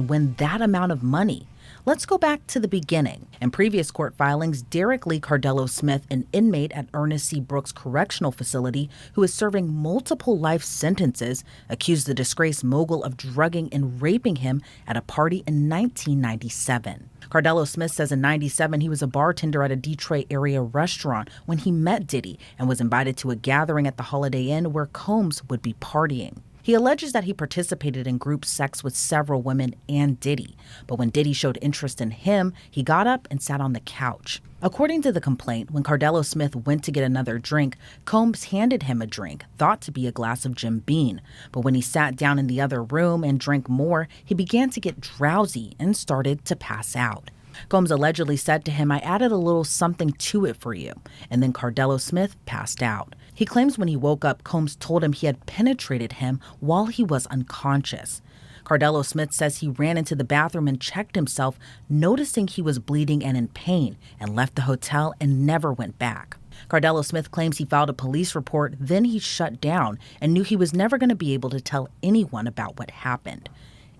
win that amount of money? Let's go back to the beginning. In previous court filings, Derek Lee Cardello Smith, an inmate at Ernest C. Brooks Correctional Facility who is serving multiple life sentences, accused the disgraced mogul of drugging and raping him at a party in 1997. Cardello Smith says in 97 he was a bartender at a Detroit area restaurant when he met Diddy and was invited to a gathering at the Holiday Inn where Combs would be partying. He alleges that he participated in group sex with several women and Diddy, but when Diddy showed interest in him, he got up and sat on the couch. According to the complaint, when Cardello Smith went to get another drink, Combs handed him a drink, thought to be a glass of Jim Beam. But when he sat down in the other room and drank more, he began to get drowsy and started to pass out. Combs allegedly said to him, "I added a little something to it for you," and then Cardello Smith passed out. He claims when he woke up, Combs told him he had penetrated him while he was unconscious. Cardello Smith says he ran into the bathroom and checked himself, noticing he was bleeding and in pain, and left the hotel and never went back. Cardello Smith claims he filed a police report, then he shut down and knew he was never going to be able to tell anyone about what happened.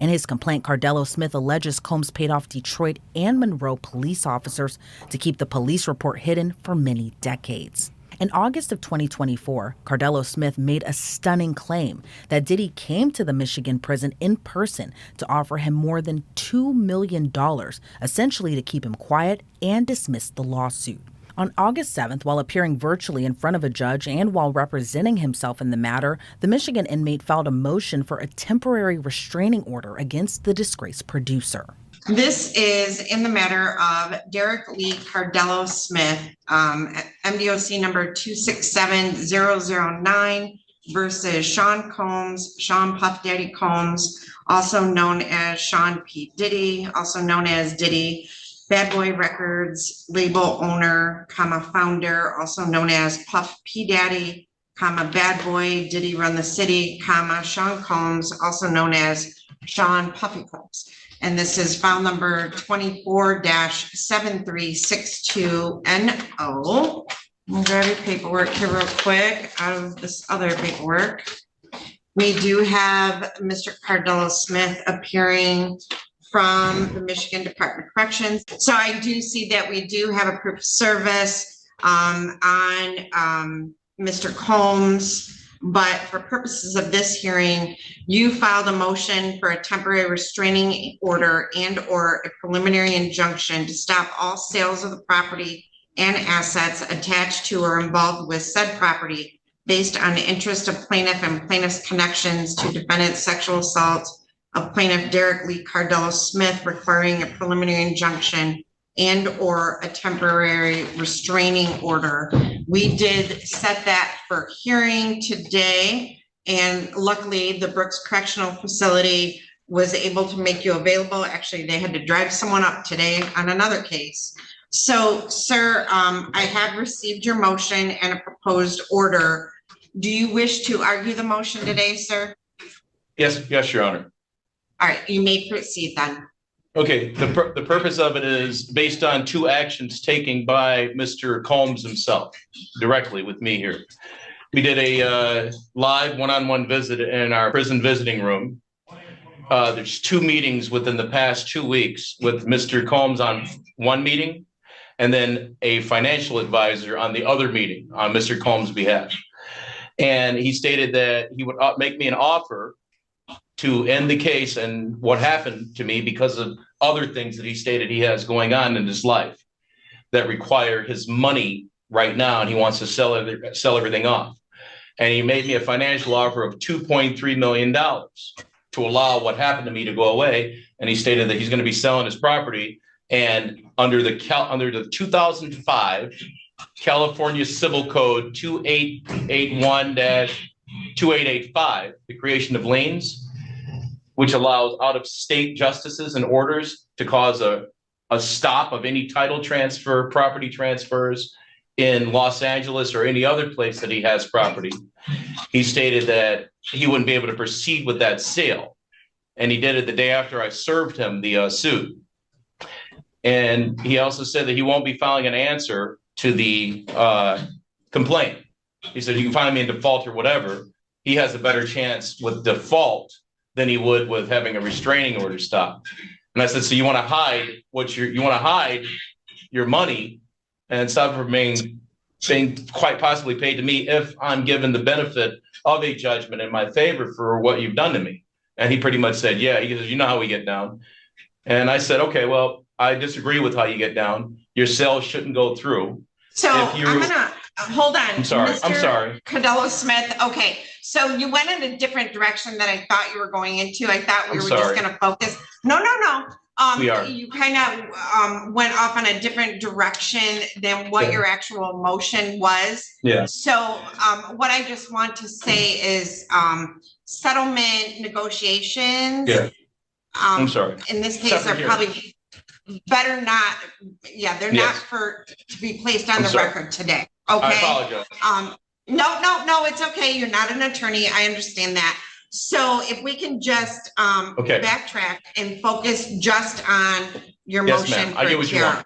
In his complaint, Cardello Smith alleges Combs paid off Detroit and Monroe police officers to keep the police report hidden for many decades. In August of 2024, Cardello Smith made a stunning claim that Diddy came to the Michigan prison in person to offer him more than $2 million, essentially to keep him quiet and dismiss the lawsuit. On August 7th, while appearing virtually in front of a judge and while representing himself in the matter, the Michigan inmate filed a motion for a temporary restraining order against the disgraced producer. This is in the matter of Derek Lee Cardello Smith, MDOC number 267009 versus Sean Combs, Sean Puff Daddy Combs, also known as Sean P.diddy, also known as Diddy, Bad Boy Records label owner, founder, also known as Puff P. Daddy, Bad Boy, Diddy Run the City, Sean Combs, also known as Sean Puffy Combs. And this is file number 24-7362NO. I'll grab your paperwork here real quick out of this other paperwork. We do have Mr. Cardello Smith appearing from the Michigan Department of Corrections. So I do see that we do have a proof of service on Mr. Combs, but for purposes of this hearing, you filed a motion for a temporary restraining order and or a preliminary injunction to stop all sales of the property and assets attached to or involved with said property based on the interest of plaintiff and plaintiff's connections to defendant's sexual assault of plaintiff Derek Lee Cardello Smith, requiring a preliminary injunction and or a temporary restraining order. We did set that for hearing today, and luckily the Brooks Correctional Facility was able to make you available. Actually, they had to drive someone up today on another case. So, sir, I have received your motion and a proposed order. Do you wish to argue the motion today, sir? Yes, Your Honor. All right, you may proceed then. Okay, the purpose of it is based on two actions taken by Mr. Combs himself, directly with me here. We did a live one-on-one visit in our prison visiting room. There's two meetings within the past 2 weeks with Mr. Combs on one meeting and then a financial advisor on the other meeting on Mr. Combs' behalf. And he stated that he would make me an offer to end the case and what happened to me because of other things that he stated he has going on in his life that require his money right now, and he wants to sell everything off. And he made me a financial offer of $2.3 million to allow what happened to me to go away. And he stated that he's going to be selling his property, and under the 2005 California Civil Code 2881-2885, the creation of liens, which allows out-of-state justices and orders to cause a stop of any title transfer, property transfers in Los Angeles or any other place that he has property. He stated that he wouldn't be able to proceed with that sale. And he did it the day after I served him the suit. And he also said that he won't be filing an answer to the complaint. He said, you can find me in default or whatever. He has a better chance with default than he would with having a restraining order stop. And I said, so you want to hide you want to hide your money and stop from being quite possibly paid to me if I'm given the benefit of a judgment in my favor for what you've done to me. And he pretty much said, yeah. He goes, you know how we get down. And I said, okay, well, I disagree with how you get down. Your sale shouldn't go through. So I'm gonna, hold on. I'm sorry. I'm sorry. Cardello Smith. Okay. So you went in a different direction than I thought you were going into. I thought we were just going to focus. No. We are. You kind of went off on a different direction than what your actual motion was. Yeah. So what I just want to say is settlement negotiations. Yeah. I'm sorry. In this case, are probably better not. Yeah, they're not to be placed on the record today. Okay. I apologize. No, it's okay. You're not an attorney. I understand that. So if we can just backtrack and focus just on your motion. Yes, ma'am. I get what you want.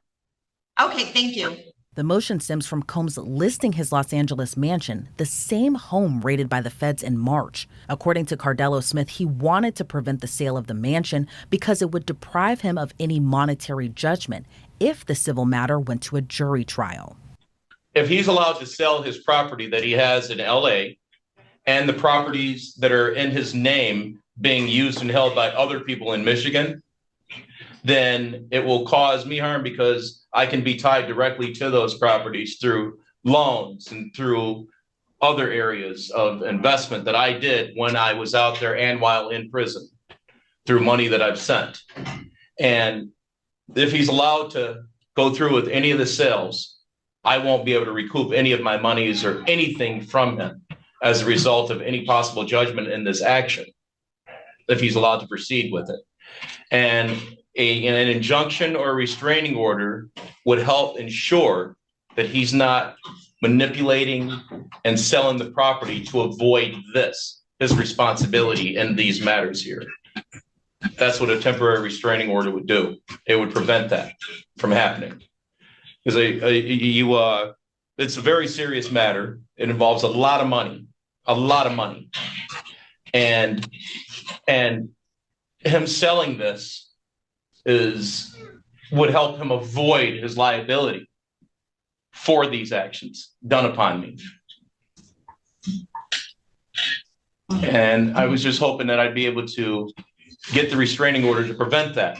Okay, thank you. The motion stems from Combs listing his Los Angeles mansion, the same home raided by the feds in March. According to Cardello Smith, he wanted to prevent the sale of the mansion because it would deprive him of any monetary judgment if the civil matter went to a jury trial. If he's allowed to sell his property that he has in LA and the properties that are in his name being used and held by other people in Michigan, then it will cause me harm because I can be tied directly to those properties through loans and through other areas of investment that I did when I was out there and while in prison through money that I've sent. And if he's allowed to go through with any of the sales, I won't be able to recoup any of my monies or anything from him as a result of any possible judgment in this action, if he's allowed to proceed with it. And an injunction or a restraining order would help ensure that he's not manipulating and selling the property to avoid his responsibility in these matters here. That's what a temporary restraining order would do. It would prevent that from happening. Because it's a very serious matter. It involves a lot of money. And him selling this would help him avoid his liability for these actions done upon me. And I was just hoping that I'd be able to get the restraining order to prevent that.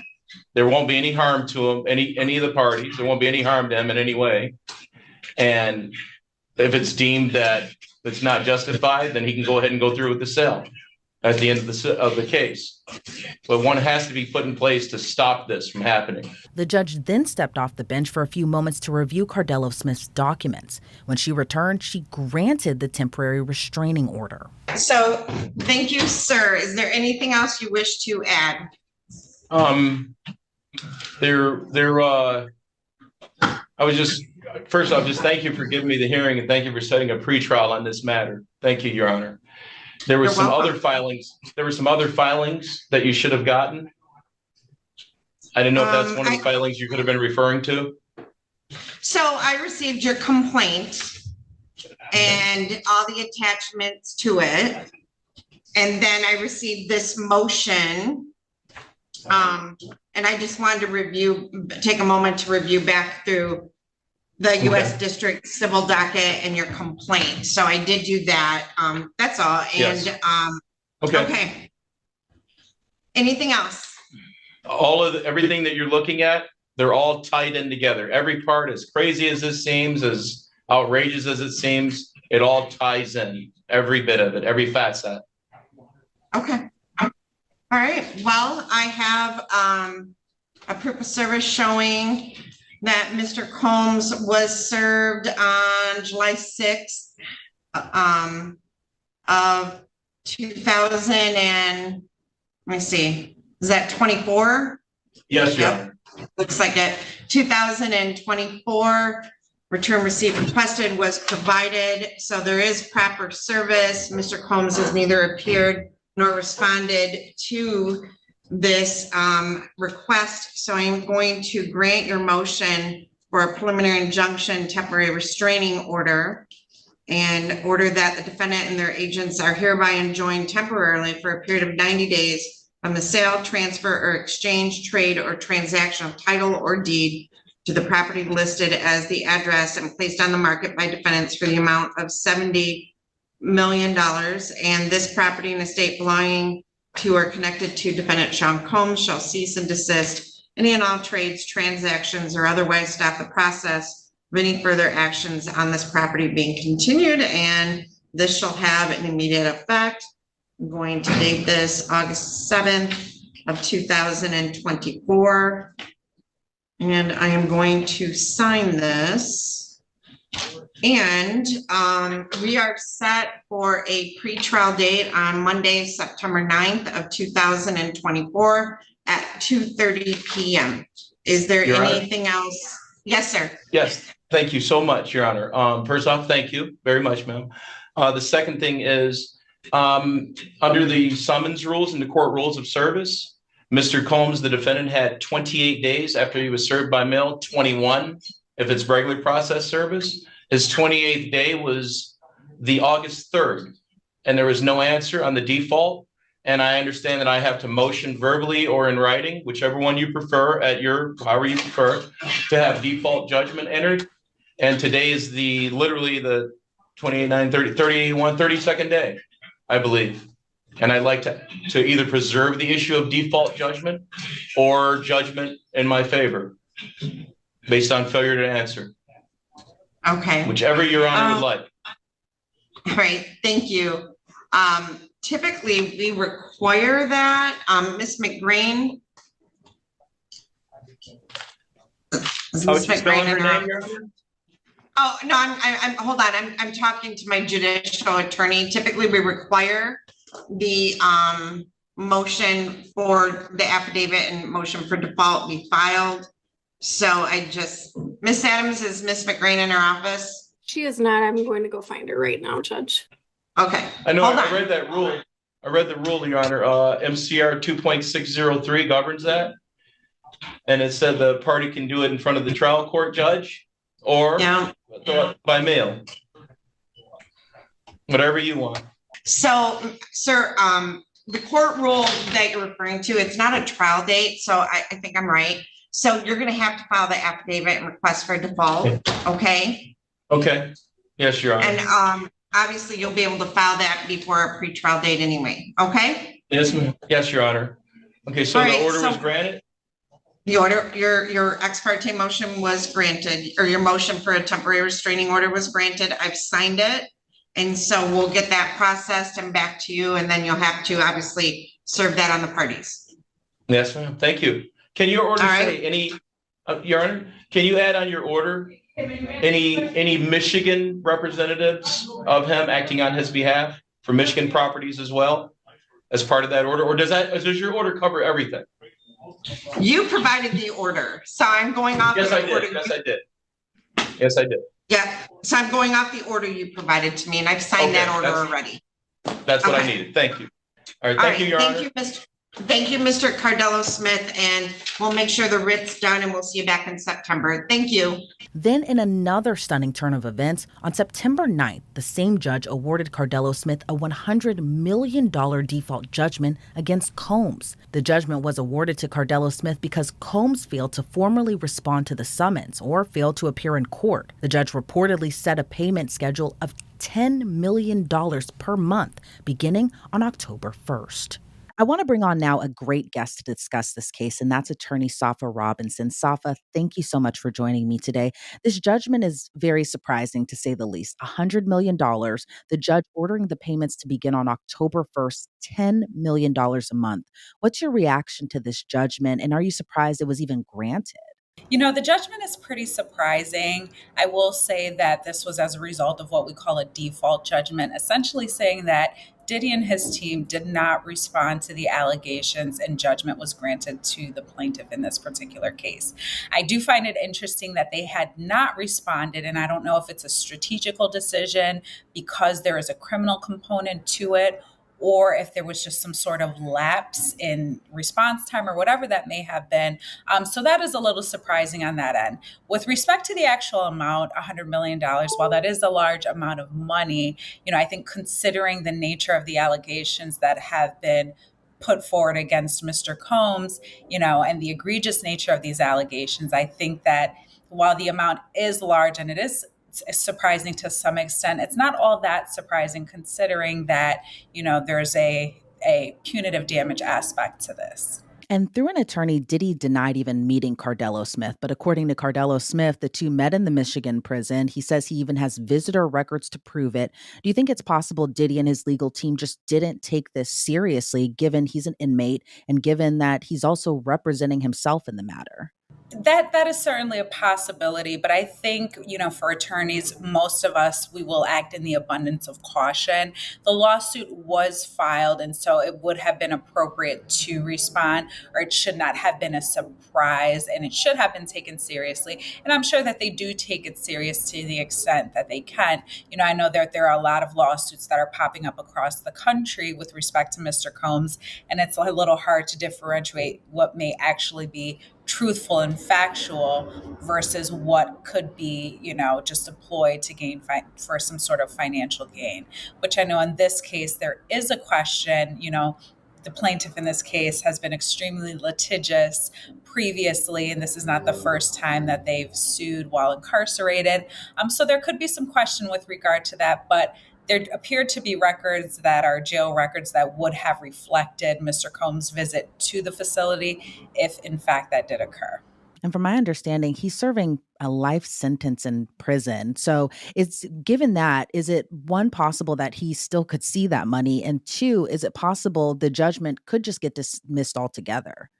There won't be any harm to him, any of the parties. There won't be any harm to him in any way. And if it's deemed that it's not justified, then he can go ahead and go through with the sale at the end of the case. But one has to be put in place to stop this from happening. The judge then stepped off the bench for a few moments to review Cardello Smith's documents. When she returned, she granted the temporary restraining order. So, thank you, sir. Is there anything else you wish to add? First off, just thank you for giving me the hearing and thank you for setting a pretrial on this matter. Thank you, Your Honor. There were some other filings. There were some other filings that you should have gotten. I didn't know if that's one of the filings you could have been referring to. So I received your complaint and all the attachments to it. And then I received this motion. And I just wanted to take a moment to review back through the U.S. District Civil Docket and your complaint. So I did do that. That's all. And yes. Okay. Anything else? Everything that you're looking at, they're all tied in together. Every part, as crazy as this seems, as outrageous as it seems, it all ties in. Every bit of it, every facet. Okay. All right. Well, I have a proof of service showing that Mr. Combs was served on July 6th of 2000 and let me see, is that 24? Yes, yeah. Looks like it. 2024 return receipt requested was provided. So there is proper service. Mr. Combs has neither appeared nor responded to this request. So I'm going to grant your motion for a preliminary injunction temporary restraining order. and order that the defendant and their agents are hereby enjoined temporarily for a period of 90 days from the sale, transfer, or exchange, trade, or transaction of title or deed to the property listed as the address and placed on the market by defendants for the amount of $70 million. And this property and estate belonging to or connected to defendant Sean Combs shall cease and desist any and all trades, transactions, or otherwise stop the process of any further actions on this property being continued. And this shall have an immediate effect. I'm going to date this August 7th of 2024. And I am going to sign this. And we are set for a pretrial date on Monday, September 9th of 2024 at 2:30 p.m. Is there Your Honor? anything else? Yes, sir. Yes, thank you so much, Your Honor. First off, thank you very much, ma'am. The second thing is, under the summons rules and the court rules of service, Mr. Combs, the defendant, had 28 days after he was served by mail, 21 if it's regular process service. His 28th day was the August 3rd, and there was no answer on the default. And I understand that I have to motion verbally or in writing, whichever one you prefer, however you prefer, to have default judgment entered. And today is literally the 28, 9, 30, 31, 32nd day, I believe. And I'd like to either preserve the issue of default judgment or judgment in my favor based on failure to answer. Okay. Whichever Your Honor would like. All right. Thank you. Typically, we require that. Ms. McGrain. Is How would Ms. you spell McGrain her in name, her- Your Honor? Oh, no, I'm hold on. I'm talking to my judicial attorney. Typically, we require the motion for the affidavit and motion for default be filed. So Ms. Adams, is Ms. McGrain in her office? She is not. I'm going to go find her right now, Judge. Okay. I know, Hold I on. read that rule. I read the rule, Your Honor. MCR 2.603 governs that. And it said the party can do it in front of the trial court judge or Yeah. by mail. Whatever you want. So, sir, the court rule that you're referring to, it's not a trial date, so I think I'm right. So you're gonna have to file the affidavit and request for default, okay? Okay. Yes, Your Honor. And obviously you'll be able to file that before a pretrial date anyway, okay? Yes, ma'am. Yes, Your Honor. Okay, so All the right, order so- was granted? The order, your ex parte motion was granted, or your motion for a temporary restraining order was granted. I've signed it. And so we'll get that processed and back to you, and then you'll have to obviously serve that on the parties. Yes, ma'am. Thank you. Can your order All right. say any, Your Honor, can you add on your order any Michigan representatives of him acting on his behalf for Michigan properties as well as part of that order? Or does your order cover everything? You provided the order, so I'm going off. Yes, the I order did. Yes, you- I did. Yes, I did. Yeah, so I'm going off the order you provided to me, and I've signed that Okay, order that's- already. That's what I Okay. needed. Thank you. All right, All thank you, right, Your thank Honor. you, Thank you, Mr. Cardello Smith, and we'll make sure the writ's done, and we'll see you back in September. Thank you. Then, in another stunning turn of events, on September 9th, the same judge awarded Cardello Smith a $100 million default judgment against Combs. The judgment was awarded to Cardello Smith because Combs failed to formally respond to the summons or failed to appear in court. The judge reportedly set a payment schedule of $10 million per month, beginning on October 1st. I want to bring on now a great guest to discuss this case, and that's attorney Safa Robinson. Safa, thank you so much for joining me today. This judgment is very surprising, to say the least. $100 million, the judge ordering the payments to begin on October 1st, $10 million a month. What's your reaction to this judgment, and are you surprised it was even granted? You know, the judgment is pretty surprising. I will say that this was as a result of what we call a default judgment, essentially saying that Diddy and his team did not respond to the allegations, and judgment was granted to the plaintiff in this particular case. I do find it interesting that they had not responded, and I don't know if it's a strategical decision because there is a criminal component to it, or if there was just some sort of lapse in response time or whatever that may have been. So that is a little surprising on that end. With respect to the actual amount, $100 million, while that is a large amount of money, I think considering the nature of the allegations that have been put forward against Mr. Combs, and the egregious nature of these allegations, I think that while the amount is large and it is surprising to some extent, it's not all that surprising considering that, there's a punitive damage aspect to this. And through an attorney, Diddy denied even meeting Cardello Smith. But according to Cardello Smith, the two met in the Michigan prison. He says he even has visitor records to prove it. Do you think it's possible Diddy and his legal team just didn't take this seriously, given he's an inmate and given that he's also representing himself in the matter? That is certainly a possibility, but I think, for attorneys, most of us, we will act in the abundance of caution. The lawsuit was filed, and so it would have been appropriate to respond, or it should not have been a surprise, and it should have been taken seriously. And I'm sure that they do take it serious to the extent that they can. I know that there are a lot of lawsuits that are popping up across the country with respect to Mr. Combs, and it's a little hard to differentiate what may actually be truthful and factual versus what could be, just a ploy to gain for some sort of financial gain, which I know in this case, there is a question. The plaintiff in this case has been extremely litigious previously, and this is not the first time that they've sued while incarcerated. So there could be some question with regard to that, but there appeared to be records that are jail records that would have reflected Mr. Combs' visit to the facility if, in fact, that did occur. And from my understanding, he's serving a life sentence in prison. So it's given that, is it one possible that he still could see that money? And two, is it possible the judgment could just get dismissed altogether?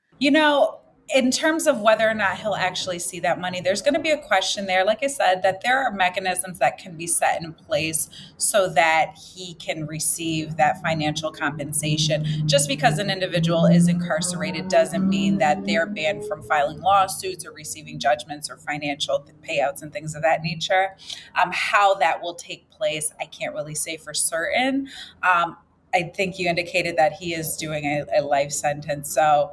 In terms of whether or not he'll actually see that money, there's going to be a question there. Like I said, that there are mechanisms that can be set in place so that he can receive that financial compensation. Just because an individual is incarcerated doesn't mean that they're banned from filing lawsuits or receiving judgments or financial payouts and things of that nature. How that will take place, I can't really say for certain. I think you indicated that he is doing a life sentence. So,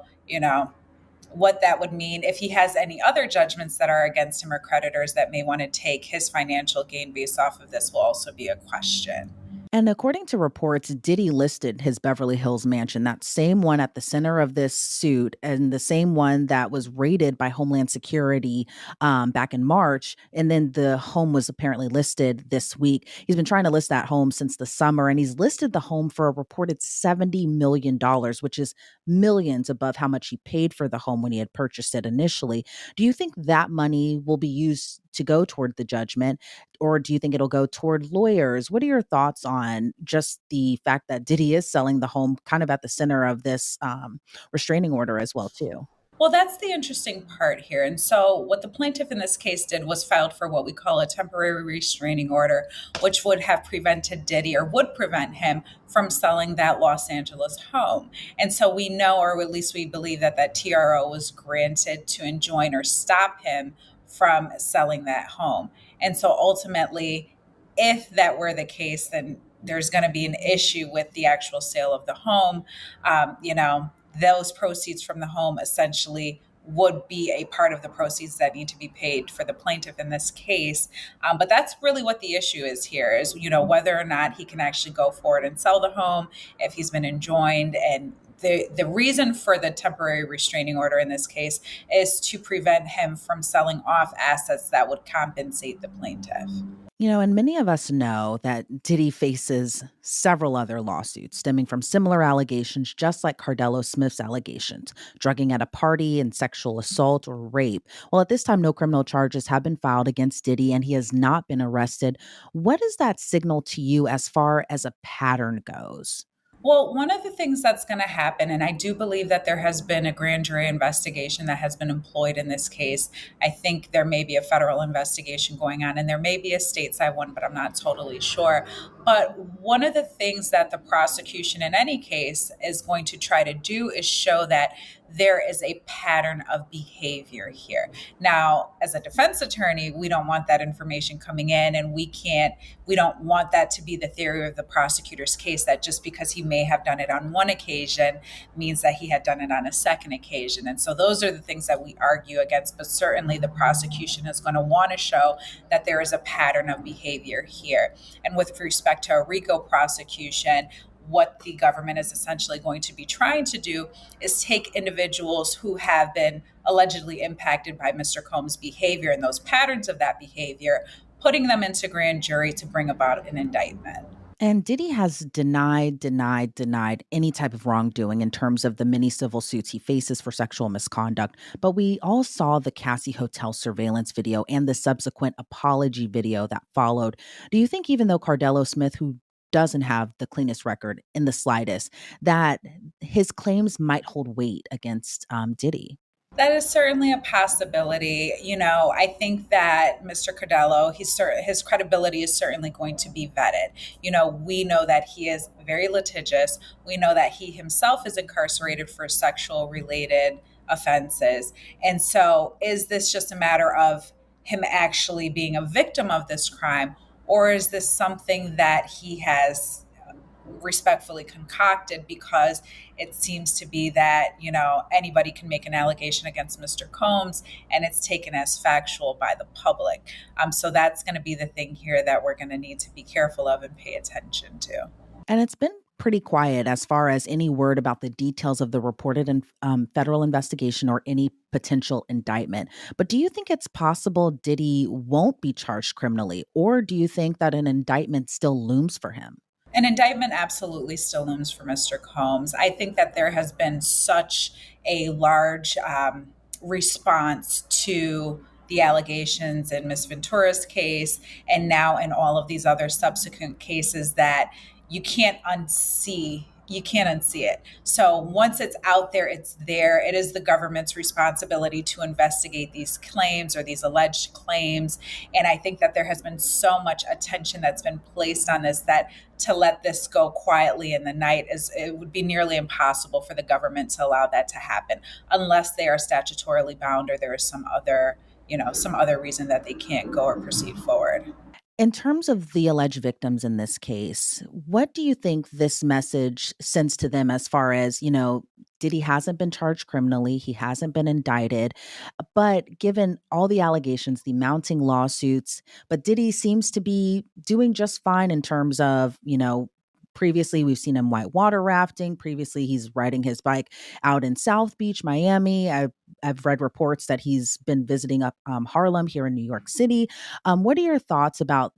what that would mean if he has any other judgments that are against him or creditors that may want to take his financial gain based off of this will also be a question. And according to reports, Diddy listed his Beverly Hills mansion, that same one at the center of this suit, and the same one that was raided by Homeland Security back in March. And then the home was apparently listed this week. He's been trying to list that home since the summer, and he's listed the home for a reported $70 million, which is millions above how much he paid for the home when he had purchased it initially. Do you think that money will be used to go toward the judgment, or do you think it'll go toward lawyers? What are your thoughts on just the fact that Diddy is selling the home kind of at the center of this restraining order as well, too? Well, that's the interesting part here. And so what the plaintiff in this case did was filed for what we call a temporary restraining order, which would have prevented Diddy, or would prevent him from selling that Los Angeles home. And so we know, or at least we believe, that TRO was granted to enjoin or stop him from selling that home. And so ultimately, if that were the case, then there's going to be an issue with the actual sale of the home. Those proceeds from the home essentially would be a part of the proceeds that need to be paid for the plaintiff in this case. But that's really what the issue is here is, whether or not he can actually go forward and sell the home if he's been enjoined. And the reason for the temporary restraining order in this case is to prevent him from selling off assets that would compensate the plaintiff. And many of us know that Diddy faces several other lawsuits stemming from similar allegations, just like Cardello Smith's allegations, drugging at a party and sexual assault or rape. Well, at this time, no criminal charges have been filed against Diddy, and he has not been arrested. What does that signal to you as far as a pattern goes? Well, one of the things that's going to happen, and I do believe that there has been a grand jury investigation that has been employed in this case. I think there may be a federal investigation going on, and there may be a stateside one, but I'm not totally sure. But one of the things that the prosecution in any case is going to try to do is show that there is a pattern of behavior here. Now, as a defense attorney, we don't want that information coming in, and we don't want that to be the theory of the prosecutor's case, that just because he may have done it on one occasion means that he had done it on a second occasion. And so those are the things that we argue against, but certainly the prosecution is going to want to show that there is a pattern of behavior here. And with respect to a RICO prosecution, what the government is essentially going to be trying to do is take individuals who have been allegedly impacted by Mr. Combs' behavior and those patterns of that behavior, putting them into grand jury to bring about an indictment. And Diddy has denied any type of wrongdoing in terms of the many civil suits he faces for sexual misconduct. But we all saw the Cassie Hotel surveillance video and the subsequent apology video that followed. Do you think, even though Cardello Smith, who doesn't have the cleanest record in the slightest, that his claims might hold weight against Diddy? That is certainly a possibility. I think that Mr. Cardello, his credibility is certainly going to be vetted. We know that he is very litigious. We know that he himself is incarcerated for sexual related offenses. And so is this just a matter of him actually being a victim of this crime? Or is this something that he has respectfully concocted, because it seems to be that anybody can make an allegation against Mr. Combs and it's taken as factual by the public. So that's going to be the thing here that we're going to need to be careful of and pay attention to. And it's been pretty quiet as far as any word about the details of the reported federal investigation or any potential indictment. But do you think it's possible Diddy won't be charged criminally, or do you think that an indictment still looms for him? An indictment absolutely still looms for Mr. Combs. I think that there has been such a large response to the allegations in Ms. Ventura's case and now in all of these other subsequent cases that you can't unsee. You can't unsee it. So once it's out there, it's there. It is the government's responsibility to investigate these claims or these alleged claims. And I think that there has been so much attention that's been placed on this that to let this go quietly in the night it would be nearly impossible for the government to allow that to happen unless they are statutorily bound or there is some other reason that they can't go or proceed forward. In terms of the alleged victims in this case, what do you think this message sends to them as far as, Diddy hasn't been charged criminally, he hasn't been indicted, but given all the allegations, the mounting lawsuits, but Diddy seems to be doing just fine in terms of, previously we've seen him whitewater rafting. Previously, he's riding his bike out in South Beach, Miami. I've read reports that he's been visiting up Harlem here in New York City. What are your thoughts about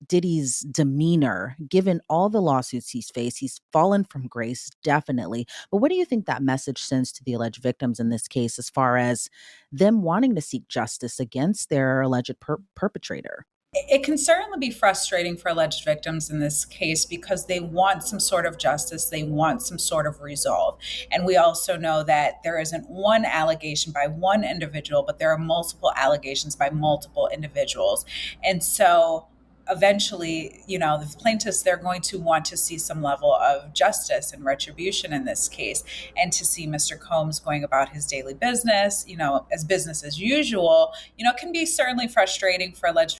Diddy's demeanor, given all the lawsuits he's faced? He's fallen from grace, definitely. But what do you think that message sends to the alleged victims in this case, as far as them wanting to seek justice against their alleged perpetrator? It can certainly be frustrating for alleged victims in this case because they want some sort of justice, they want some sort of resolve. And we also know that there isn't one allegation by one individual, but there are multiple allegations by multiple individuals. And so eventually, the plaintiffs, they're going to want to see some level of justice and retribution in this case. And to see Mr. Combs going about his daily business, as business as usual, can be certainly frustrating for alleged